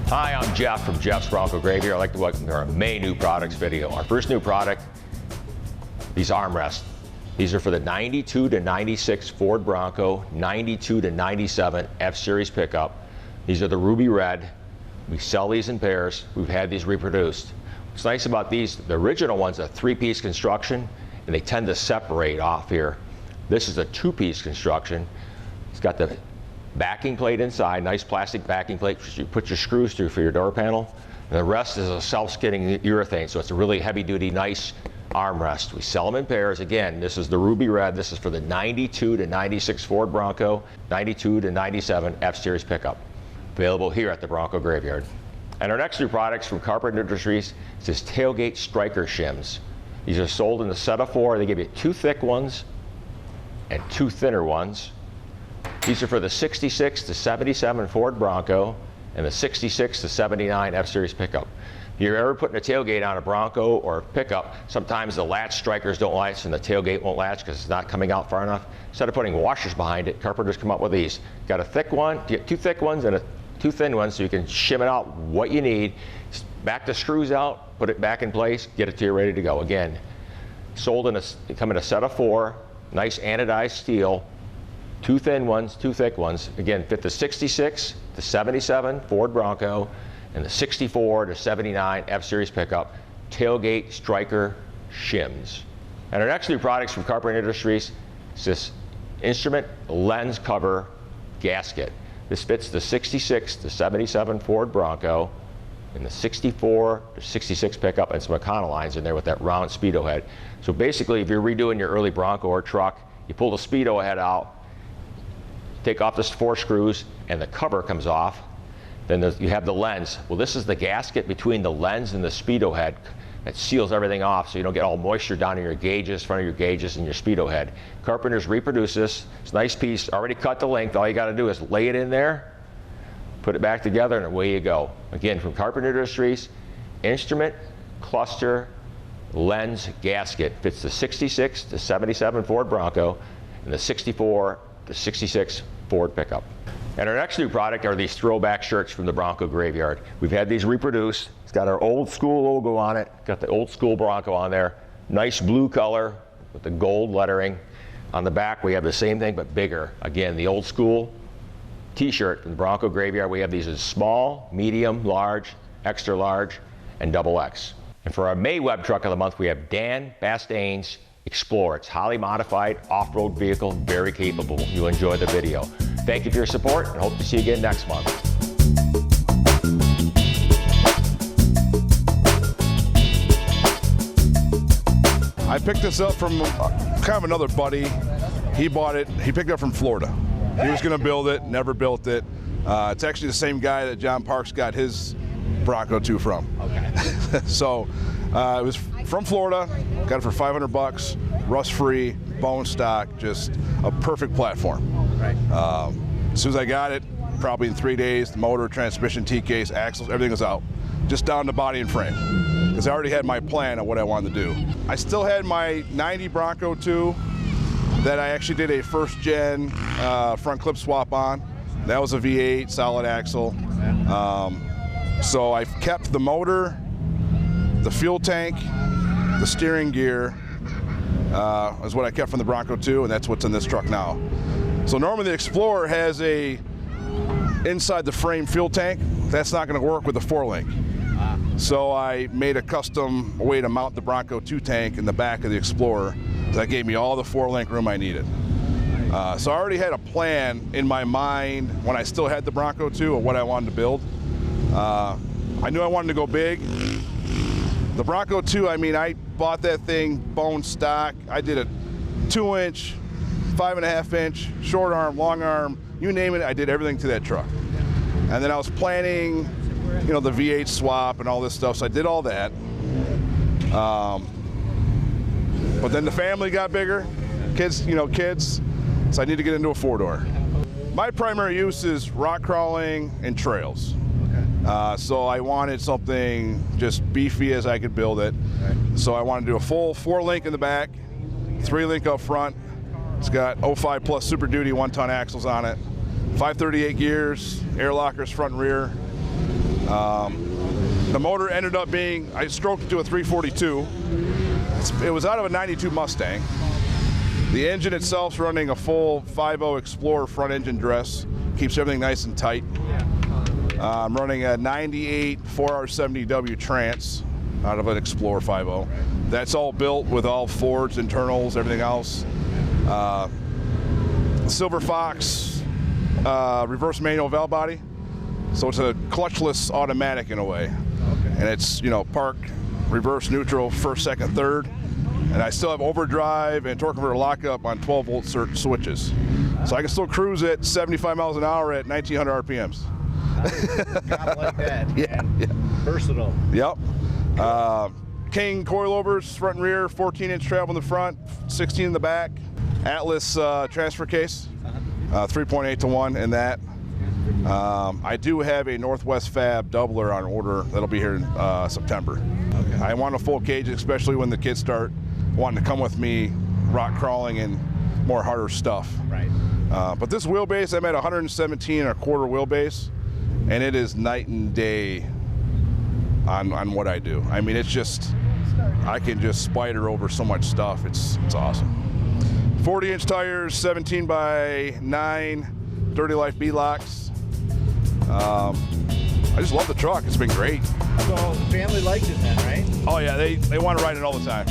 Hi, I'm Jeff from Jeff's Bronco Graveyard. I'd like to welcome you to our May new products video. Our first new product, these armrests. These are for the 92 to 96 Ford Bronco, 92 to 97 F-Series pickup. These are the ruby red. We sell these in pairs. We've had these reproduced. What's nice about these, the original one's a three-piece construction, and they tend to separate off here. This is a two-piece construction. It's got the backing plate inside, nice plastic backing plate, which you put your screws through for your door panel. And the rest is a self-skidding urethane, so it's a really heavy-duty, nice armrest. We sell them in pairs. Again, this is the ruby red. This is for the 92 to 96 Ford Bronco, 92 to 97 F-Series pickup. Available here at the Bronco Graveyard. And our next new products from Carpenter Industries is this Tailgate Striker Shims. These are sold in a set of 4. They give you 2 thick ones and 2 thinner ones. These are for the 66 to 77 Ford Bronco and the 66 to 79 F-Series pickup. If you're ever putting a tailgate on a Bronco or a pickup, sometimes the latch strikers don't latch and the tailgate won't latch because it's not coming out far enough. Instead of putting washers behind it, Carpenters come up with these. Got a thick one, 2 thick ones and 2 thin ones, so you can shim it out what you need. Back the screws out, put it back in place, get it to you ready to go. Again, sold in come in a set of 4, nice anodized steel. 2 thin ones, 2 thick ones. Again, fit the 66 to 77 Ford Bronco and the 64 to 79 F-Series pickup. Tailgate Striker Shims. And our next new products from Carpenter Industries is this instrument lens cover gasket. This fits the 66 to 77 Ford Bronco and the 64 to 66 pickup, and some Econolines in there with that round Speedo head. So basically, if you're redoing your early Bronco or truck, you pull the Speedo head out, take off the 4 screws, and the cover comes off. Then you have the lens. Well, this is the gasket between the lens and the Speedo head that seals everything off so you don't get all moisture down in your gauges, front of your gauges, and your Speedo head. Carpenters reproduce this. It's a nice piece, already cut the length. All you got to do is lay it in there, put it back together, and away you go. Again, from Carpenter Industries, instrument cluster lens gasket. Fits the 66 to 77 Ford Bronco and the 64 to 66 Ford pickup. And our next new product are these throwback shirts from the Bronco Graveyard. We've had these reproduced. It's got our old school logo on it. Got the old school Bronco on there. Nice blue color with the gold lettering. On the back we have the same thing but bigger. Again, the old school t-shirt from the Bronco Graveyard. We have these as small, medium, large, extra large, and XXL. And for our May Web Truck of the Month, we have Dan Bastain's Explorer. It's highly modified off-road vehicle, very capable. You'll enjoy the video. Thank you for your support and hope to see you again next month. I picked this up from kind of another buddy. He bought it, he picked it up from Florida. He was gonna build it, never built it. It's actually the same guy that John Parks got his Bronco 2 from. Okay. So it was from Florida, got it for 500 bucks, rust-free, bone stock, just a perfect platform. Right. As soon as I got it, probably in 3 days, the motor, transmission, T-case, axles, everything was out. Just down to body and frame. Because I already had my plan of what I wanted to do. I still had my 90 Bronco 2 that I actually did a first gen front clip swap on. That was a V8, solid axle. So I kept the motor, the fuel tank, the steering gear is what I kept from the Bronco 2, and that's what's in this truck now. So normally the Explorer has a inside the frame fuel tank. That's not going to work with the 4-link. So I made a custom way to mount the Bronco 2 tank in the back of the Explorer. That gave me all the 4-link room I needed. So I already had a plan in my mind when I still had the Bronco 2 of what I wanted to build. I knew I wanted to go big. The Bronco 2, I mean, I bought that thing bone stock. I did a 2-inch, 5.5-inch, short arm, long arm, you name it, I did everything to that truck. And then I was planning, you know, the V8 swap and all this stuff, so I did all that. But then the family got bigger, kids, you know, kids, so I need to get into a 4-door. My primary use is rock crawling and trails. So I wanted something just beefy as I could build it. So I wanted to do a full 4-link in the back, 3-link up front. It's got 05 plus Super Duty 1-ton axles on it, 538 gears, air lockers front and rear. The motor ended up being, I stroked it to a 342. It was out of a 92 Mustang. The engine itself's running a full 5.0 Explorer front engine dress. Keeps everything nice and tight. I'm running a 98 4R70W trans out of an Explorer 5.0. That's all built with all Fords, internals, everything else. Silver Fox reverse manual valve body. So it's a clutchless automatic in a way. Okay. And it's, you know, park, reverse, neutral, first, second, third. And I still have overdrive and torque converter lockup on 12-volt switches. So I can still cruise at 75 miles an hour at 1900 RPMs. Got like that. Yeah. Versatile. Yep. King coilovers, front and rear, 14-inch travel in the front, 16 in the back. Atlas transfer case, 3.8 to 1 in that. I do have a Northwest Fab doubler on order that'll be here in September. Okay. I want a full cage, especially when the kids start wanting to come with me rock crawling and more harder stuff. Right. But this wheelbase, I'm at 117 1/4 wheelbase, and it is night and day on what I do. I mean, it's just, I can just spider over so much stuff. It's awesome. 40-inch tires, 17 by 9, Dirty Life B-locks. I just love the truck. It's been great. So the family liked it then, right? Oh yeah, they want to ride it all the time.